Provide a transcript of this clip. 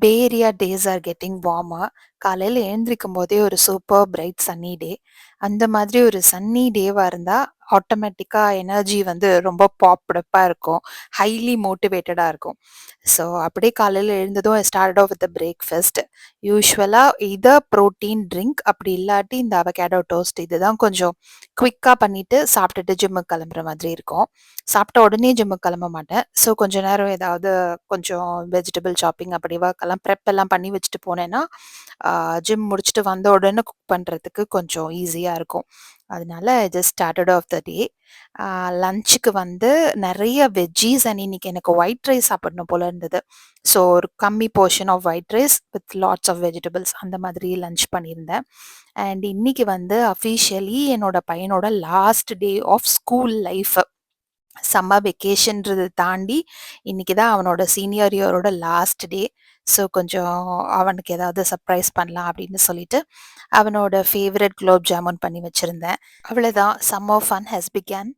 Pay area days are getting warmer. காலையில எழுந்திரிக்கும்போதே ஒரு super bright Sunny டே. அந்த மாதிரி ஒரு சன்னி டேவா இருந்தா, ஆட்டோமேட்டிக்கா எனர்ஜி வந்து ரொம்ப பாப்டப்பா இருக்கும். ஹைலி மோட்டிவேட்டடா இருக்கும். ஸோ, அப்படியே காலையில எழுந்ததும் I started off with the breakfast. யூசுவலா எய்தர் புரோட்டீன் ட்ரிங்க் அப்படி இல்லாட்டி இந்த அவகேடோ டோஸ்ட் இதுதான் கொஞ்சம் குயிக்கா பண்ணிட்டு சாப்பிட்டுட்டு ஜிம்முக்கு கிளம்புற மாதிரி இருக்கும். சாப்பிட்ட உடனே ஜிம்முக்கு கிளம்ப மாட்டேன். ஸோ, கொஞ்ச நேரம் ஏதாவது கொஞ்சம் வெஜிடபிள் சாப்பிங் அப்படி ஒர்க்கெல்லாம் ப்ரெப் எல்லாம் பண்ணி வச்சுட்டு போனேன்னா, ஜிம் முடிச்சுட்டு வந்த உடனே குக் பண்றதுக்கு கொஞ்சம் ஈஸியா இருக்கும். அதனால ஜஸ்ட் ஸ்டார்ட்டட் ஆஃப் த டே. லஞ்சுக்கு வந்து நெறைய வெஜ்ஜீஸ் அண்ட் இன்னைக்கு எனக்கு ஒயிட் ரைஸ் சாப்பிடணும் போல இருந்தது. ஸோ, ஒரு கம்மி portion of white rice with lots of vegetables அந்த மாதிரி லஞ்ச் பண்ணியிருந்தேன். அண்ட் இன்னைக்கு வந்து அஃபிஷியலி என்னோட பையனோட last day of school life. Summer வெக்கேஷன்றத தாண்டி இன்னைக்கு தான் அவனோட சீனியர் இயரோட லாஸ்ட் டே. ஸோ கொஞ்சம் அவனுக்கு ஏதாவது சர்ப்ரைஸ் பண்ணலாம் அப்படின்னு சொல்லிட்டு அவனோட ஃபேவரட் குலோப் ஜாமுன் பண்ணி வச்சிருந்தேன். அவ்வளோதான். Summer fun has begin.